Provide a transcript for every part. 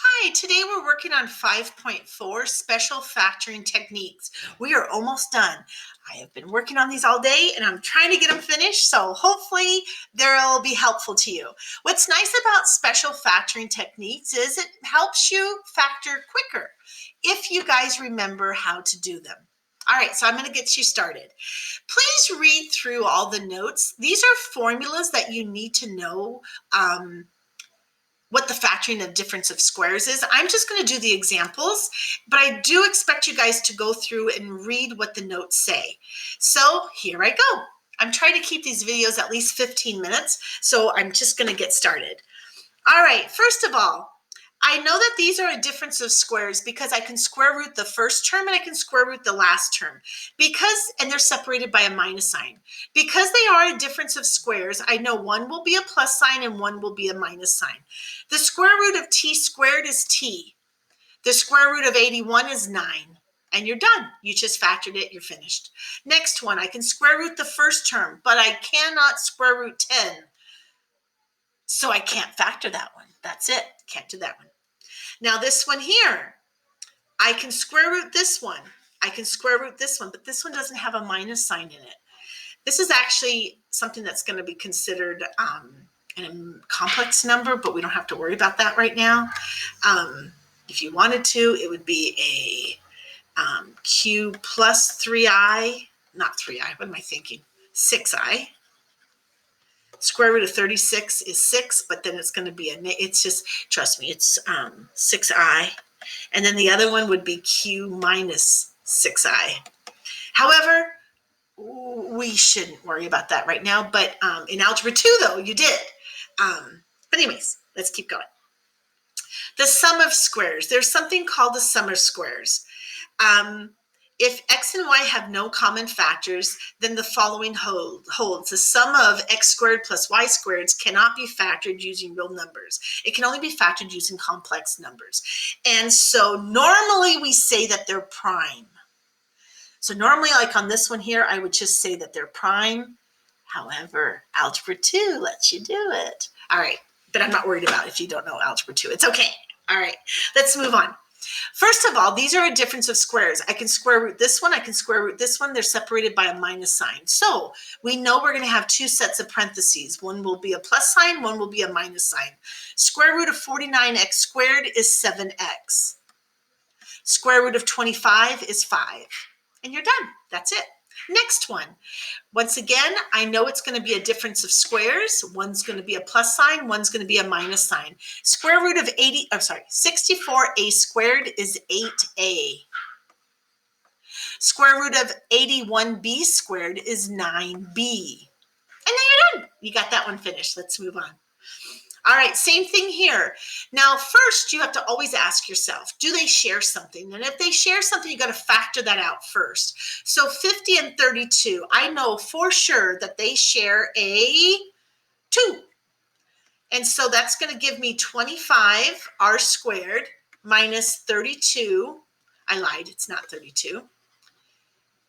Hi, today we're working on 5.4 special factoring techniques. We are almost done. I have been working on these all day and I'm trying to get them finished, so hopefully they'll be helpful to you. What's nice about special factoring techniques is it helps you factor quicker if you guys remember how to do them. All right, so I'm going to get you started. Please read through all the notes. These are formulas that you need to know what the factoring of difference of squares is. I'm just going to do the examples, but I do expect you guys to go through and read what the notes say. So here I go. I'm trying to keep these videos at least 15 minutes, so I'm just going to get started. All right, first of all, I know that these are a difference of squares because I can square root the first term and I can square root the last term and they're separated by a minus sign. Because they are a difference of squares, I know one will be a plus sign and one will be a minus sign. The square root of t squared is t. The square root of 81 is 9. And you're done. You just factored it, you're finished. Next one, I can square root the first term, but I cannot square root 10. So I can't factor that one. That's it. Can't do that one. Now this one here, I can square root this one. I can square root this one, but this one doesn't have a minus sign in it. This is actually something that's going to be considered a complex number, but we don't have to worry about that right now. If you wanted to, it would be a q plus 3i, not 3i, what am I thinking? 6i. Square root of 36 is 6, but then it's going to be it's just, trust me, it's 6i. And then the other one would be q minus 6i. However, we shouldn't worry about that right now. But in Algebra 2, though, you did. But anyways, let's keep going. The sum of squares. There's something called the sum of squares. If x and y have no common factors, then the following holds. The sum of x squared plus y squared cannot be factored using real numbers. It can only be factored using complex numbers. And so normally we say that they're prime. So normally, like on this one here, I would just say that they're prime. However, Algebra 2 lets you do it. All right, but I'm not worried about if you don't know Algebra 2. It's okay. All right, let's move on. First of all, these are a difference of squares. I can square root this one. I can square root this one. They're separated by a minus sign. So we know we're going to have two sets of parentheses. One will be a plus sign. One will be a minus sign. Square root of 49x squared is 7x. Square root of 25 is 5. And you're done. That's it. Next one. Once again, I know it's going to be a difference of squares. One's going to be a plus sign. One's going to be a minus sign. Square root of 64a squared is 8a. Square root of 81b squared is 9b. And then you're done. You got that one finished. Let's move on. All right, same thing here. Now, first, you have to always ask yourself, do they share something? And if they share something, you got to factor that out first. So 50 and 32, I know for sure that they share a 2. And so that's going to give me 25 r squared minus 32. I lied, it's not 32.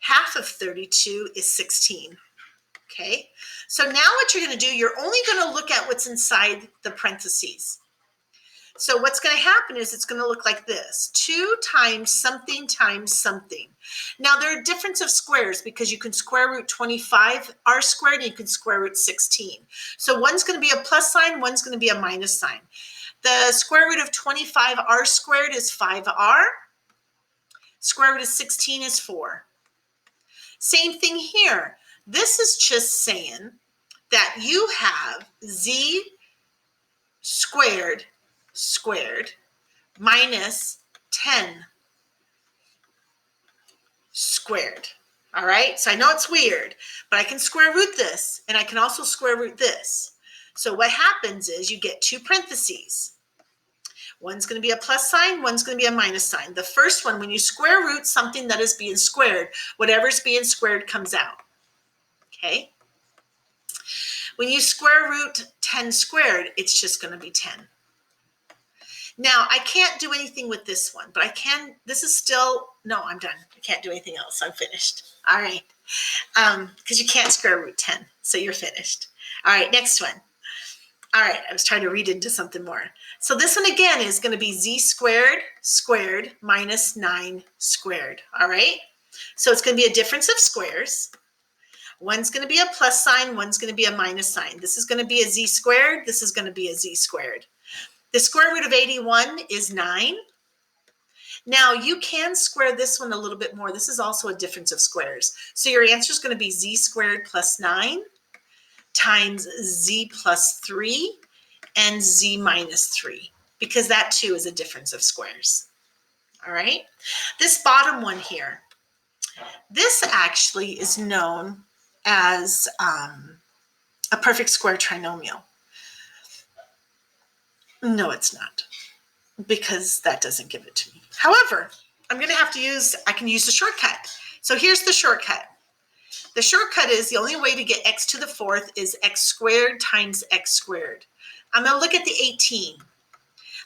Half of 32 is 16. Okay, so now what you're going to do, you're only going to look at what's inside the parentheses. So what's going to happen is it's going to look like this. 2 times something times something. Now there are difference of squares because you can square root 25 r squared and you can square root 16. So one's going to be a plus sign, one's going to be a minus sign. The square root of 25 r squared is 5r. Square root of 16 is 4. Same thing here. This is just saying that you have z squared minus 10 squared. All right, so I know it's weird, but I can square root this, and I can also square root this. So what happens is you get two parentheses. One's going to be a plus sign, one's going to be a minus sign. The first one, when you square root something that is being squared, whatever's being squared comes out. Okay? When you square root 10 squared, it's just going to be 10. Now, I can't do anything with this one, but I can, this is still, no, I'm done. I can't do anything else. I'm finished. All right. Because you can't square root 10, so you're finished. All right, next one. All right, I was trying to read into something more. So this one again is going to be z squared squared minus 9 squared, all right? So it's going to be a difference of squares. One's going to be a plus sign, one's going to be a minus sign. This is going to be a z squared, this is going to be a z squared. The square root of 81 is 9. Now you can square this one a little bit more. This is also a difference of squares. So your answer is going to be z squared plus 9 times z plus 3 and z minus 3, because that too is a difference of squares. All right. This bottom one here, this actually is known as a perfect square trinomial. No, it's not, because that doesn't give it to me. However, I can use the shortcut. So here's the shortcut. The shortcut is the only way to get x to the fourth is x squared times x squared. I'm going to look at the 18.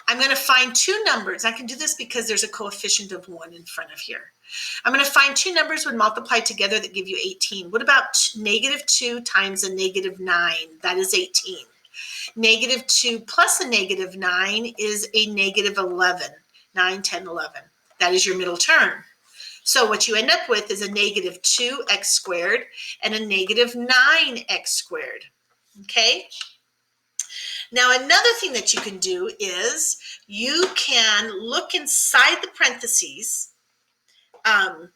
I'm going to find two numbers. I can do this because there's a coefficient of 1 in front of here. I'm going to find two numbers when multiplied together that give you 18. What about negative 2 times a negative 9? That is 18. Negative 2 plus a negative 9 is a negative 11. 9, 10, 11. That is your middle term. So what you end up with is a negative 2x squared and a negative 9x squared. Okay? Now, another thing that you can do is you can look inside the parentheses and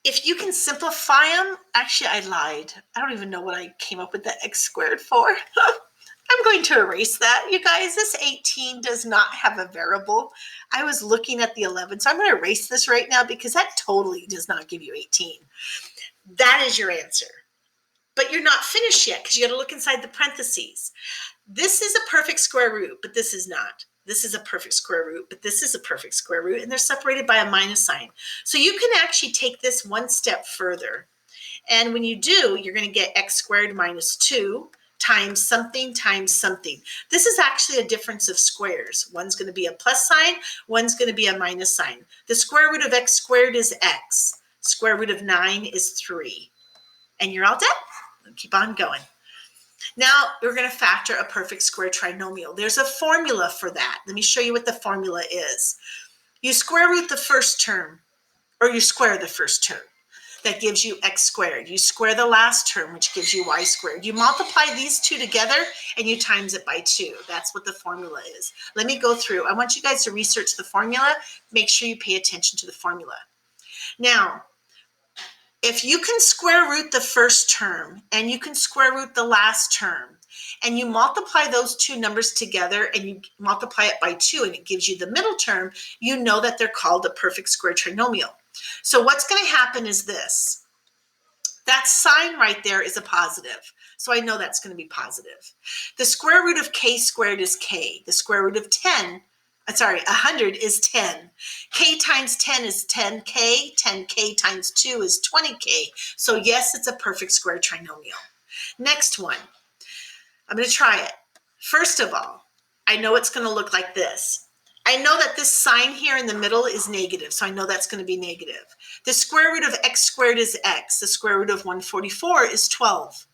if you can simplify them, actually I lied. I don't even know what I came up with the x squared for. I'm going to erase that. You guys, this 18 does not have a variable. I was looking at the 11, so I'm going to erase this right now because that totally does not give you 18. That is your answer. But you're not finished yet because you got to look inside the parentheses. This is a perfect square root, but this is not. This is a perfect square root, but this is a perfect square root, and they're separated by a minus sign. So you can actually take this one step further. And when you do, you're going to get x squared minus 2 times something times something. This is actually a difference of squares. One's going to be a plus sign, one's going to be a minus sign. The square root of x squared is x. Square root of 9 is 3. And you're all done. Keep on going. Now we're going to factor a perfect square trinomial. There's a formula for that. Let me show you what the formula is. You square root the first term, or you square the first term. That gives you x squared. You square the last term, which gives you y squared. You multiply these two together and you times it by 2. That's what the formula is. Let me go through. I want you guys to research the formula. Make sure you pay attention to the formula. Now, if you can square root the first term and you can square root the last term and you multiply those two numbers together and you multiply it by 2 and it gives you the middle term, you know that they're called a perfect square trinomial. So what's going to happen is this. That sign right there is a positive. So I know that's going to be positive. The square root of k squared is k. The square root of 100 is 10. K times 10 is 10k. 10k times 2 is 20k. So yes, it's a perfect square trinomial. Next one. I'm going to try it. First of all, I know it's going to look like this. I know that this sign here in the middle is negative, so I know that's going to be negative. The square root of x squared is x. The square root of 144 is 12.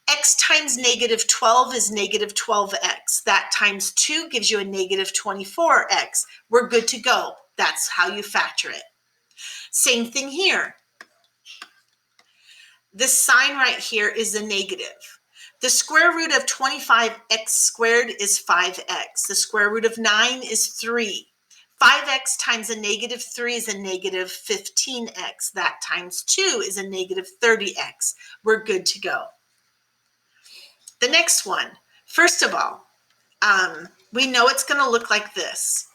X times negative 12 is negative 12x. That times 2 gives you a negative 24x. We're good to go. That's how you factor it. Same thing here. This sign right here is a negative. The square root of 25x squared is 5x. The square root of 9 is 3. 5x times a negative 3 is a negative 15x. That times 2 is a negative 30x. We're good to go. The next one, first of all, we know it's going to look like this.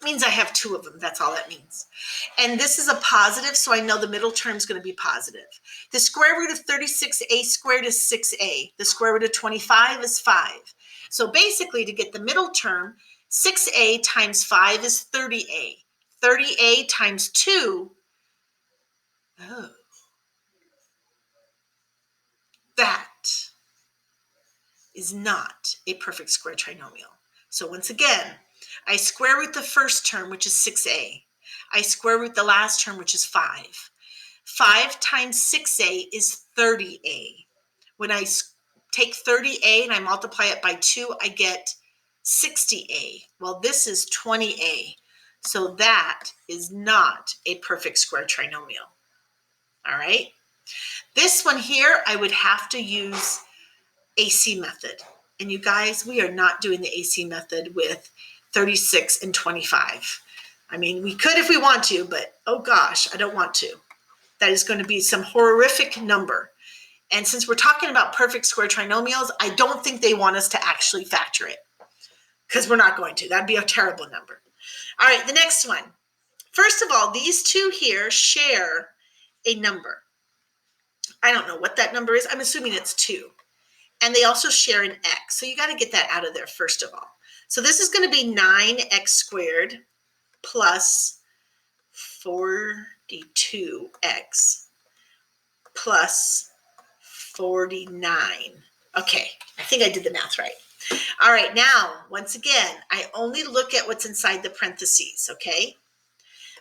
It means I have 2 of them. That's all that means. And this is a positive, so I know the middle term is going to be positive. The square root of 36a squared is 6a. The square root of 25 is 5. So basically, to get the middle term, 6a times 5 is 30a. 30a times 2, that is not a perfect square trinomial. So once again, I square root the first term, which is 6a. I square root the last term, which is 5. 5 times 6a is 30a. When I take 30a and I multiply it by 2, I get 60a. Well, this is 20a. So that is not a perfect square trinomial. All right. This one here, I would have to use AC method. And you guys, we are not doing the AC method with 36 and 25. I mean, we could if we want to, but oh gosh, I don't want to. That is going to be some horrific number. And since we're talking about perfect square trinomials, I don't think they want us to actually factor it, because we're not going to. That'd be a terrible number. All right, the next one. First of all, these two here share a number. I don't know what that number is. I'm assuming it's 2. And they also share an x. So you got to get that out of there first of all. So this is going to be 9x squared plus 42x plus 49. Okay, I think I did the math right. All right, now, once again, I only look at what's inside the parentheses, okay?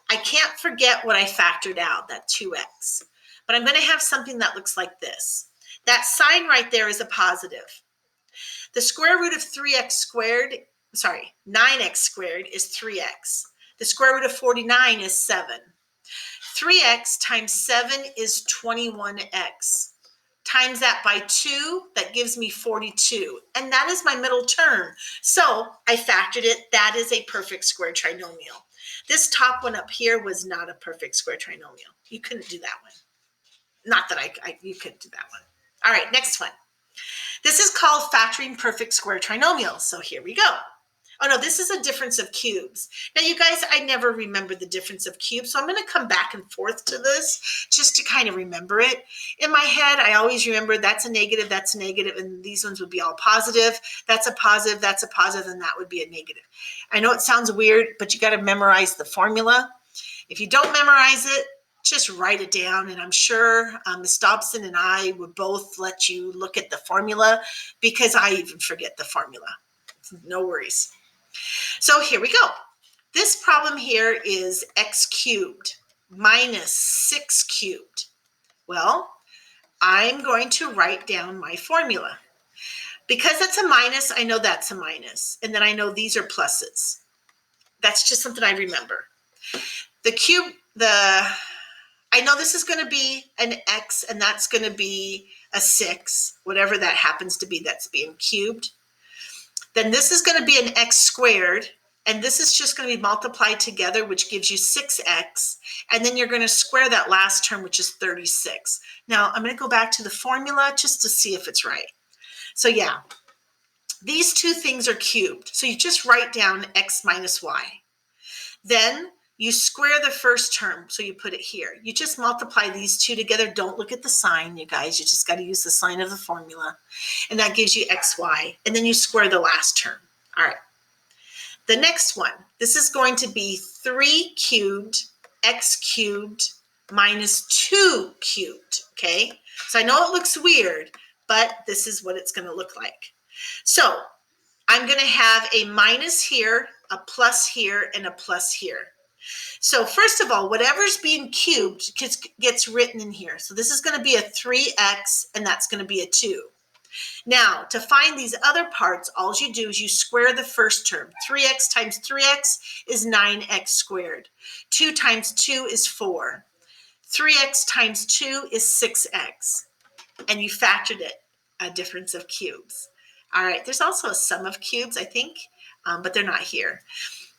I can't forget what I factored out, that 2x. But I'm going to have something that looks like this. That sign right there is a positive. The square root of 9x squared is 3x. The square root of 49 is 7. 3x times 7 is 21x. Times that by 2, that gives me 42. And that is my middle term. So I factored it. That is a perfect square trinomial. This top one up here was not a perfect square trinomial. You couldn't do that one. Not that you couldn't do that one. All right, next one. This is called factoring perfect square trinomials. So here we go. Oh no, this is a difference of cubes. Now you guys, I never remember the difference of cubes, so I'm going to come back and forth to this just to kind of remember it. In my head, I always remember that's a negative, and these ones would be all positive. That's a positive, and that would be a negative. I know it sounds weird, but you got to memorize the formula. If you don't memorize it, just write it down, and I'm sure Ms. Dobson and I would both let you look at the formula, because I even forget the formula. No worries. So here we go. This problem here is x cubed minus 6 cubed. Well, I'm going to write down my formula. Because it's a minus, I know that's a minus. And then I know these are pluses. That's just something I remember. The cube, I know this is going to be an x, and that's going to be a 6, whatever that happens to be that's being cubed. Then this is going to be an x squared, and this is just going to be multiplied together, which gives you 6x, and then you're going to square that last term, which is 36. Now, I'm going to go back to the formula just to see if it's right. So yeah, these two things are cubed. So you just write down x minus y. Then you square the first term, so you put it here. You just multiply these two together. Don't look at the sign, you guys. You just got to use the sign of the formula. And that gives you xy. And then you square the last term. All right. The next one, this is going to be 3 cubed x cubed minus 2 cubed, okay? So I know it looks weird, but this is what it's going to look like. So I'm going to have a minus here, a plus here, and a plus here. So first of all, whatever's being cubed gets written in here. So this is going to be a 3x, and that's going to be a 2. Now, to find these other parts, all you do is you square the first term. 3x times 3x is 9x squared. 2 times 2 is 4. 3x times 2 is 6x. And you factored it, a difference of cubes. All right, there's also a sum of cubes, I think, but they're not here.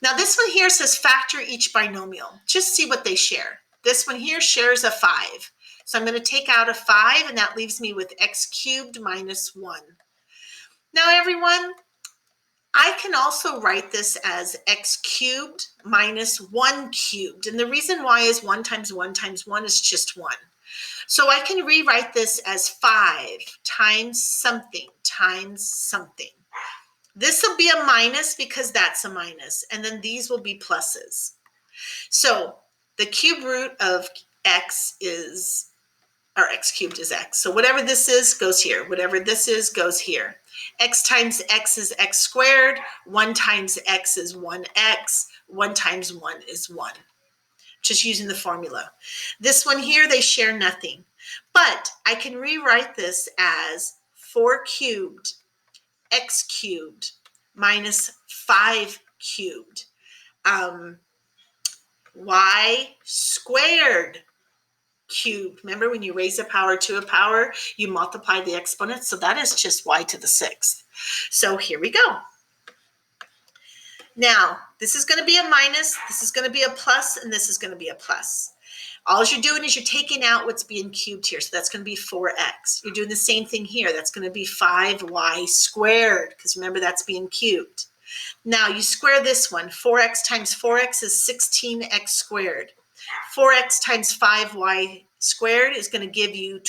Now, this one here says factor each binomial. Just see what they share. This one here shares a 5. So I'm going to take out a 5, and that leaves me with x cubed minus 1. Now, everyone, I can also write this as x cubed minus 1 cubed. And the reason why is 1 times 1 times 1 is just 1. So I can rewrite this as 5 times something times something. This will be a minus because that's a minus, and then these will be pluses. So the cube root of x is, or x cubed is x. So whatever this is goes here. Whatever this is goes here. X times x is x squared. 1 times x is 1x. 1 times 1 is 1. Just using the formula. This one here, they share nothing. But I can rewrite this as 4 cubed x cubed minus 5 cubed y squared cubed. Remember, when you raise a power to a power, you multiply the exponents. So that is just y to the 6th. So here we go. Now, this is going to be a minus, this is going to be a plus, and this is going to be a plus. All you're doing is you're taking out what's being cubed here. So that's going to be 4x. You're doing the same thing here. That's going to be 5y squared, because remember, that's being cubed. Now you square this one. 4x times 4x is 16x squared. 4x times 5y squared is going to give you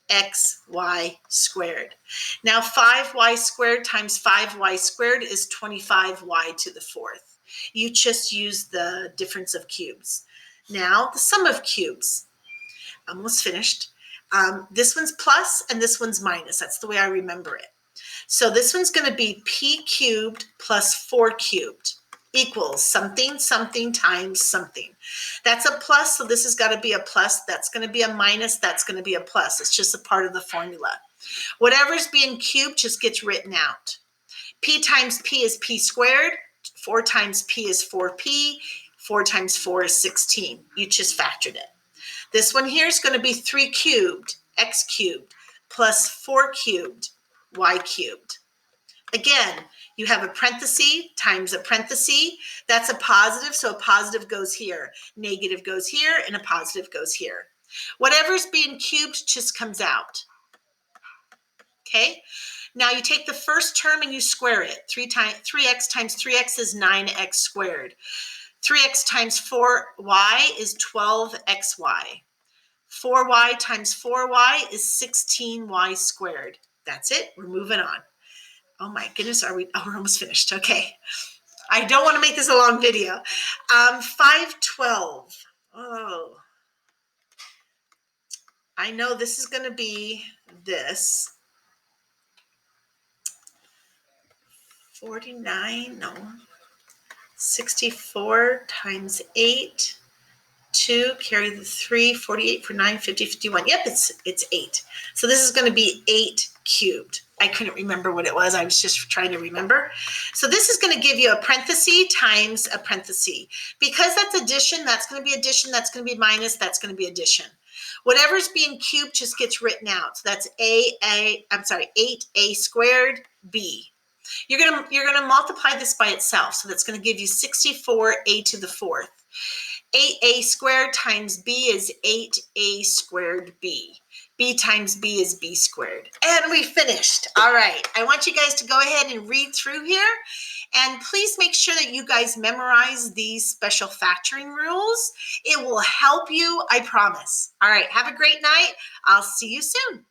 20xy squared. Now 5y squared times 5y squared is 25y to the 4th. You just use the difference of cubes. Now the sum of cubes. Almost finished. This one's plus and this one's minus. That's the way I remember it. So this one's going to be p cubed plus 4 cubed equals something, something times something. That's a plus, so this has got to be a plus. That's going to be a minus. That's going to be a plus. It's just a part of the formula. Whatever's being cubed just gets written out. P times p is p squared. 4 times p is 4p. 4 times 4 is 16. You just factored it. This one here is going to be 3 cubed, x cubed, plus 4 cubed, y cubed. Again, you have a parenthesis times a parenthesis. That's a positive, so a positive goes here. Negative goes here, and a positive goes here. Whatever's being cubed just comes out. Okay? Now you take the first term and you square it. 3x times 3x is 9x squared. 3x times 4y is 12xy. 4y times 4y is 16y squared. That's it. We're moving on. Oh my goodness, we're almost finished. Okay. I don't want to make this a long video. 512. Oh. I know this is going to be this. 49, no. 64 times 8. 2, carry the 3, 48 for 9, 50, 51. Yep, it's 8. So this is going to be 8 cubed. I couldn't remember what it was. I was just trying to remember. So this is going to give you a parenthesis times a parenthesis. Because that's addition, that's going to be addition, that's going to be minus, that's going to be addition. Whatever's being cubed just gets written out. So that's 8a squared b. You're going to multiply this by itself. So that's going to give you 64a to the 4th. 8a squared times b is 8a squared b. B times b is b squared. And we finished. All right. I want you guys to go ahead and read through here. And please make sure that you guys memorize these special factoring rules. It will help you, I promise. All right. Have a great night. I'll see you soon.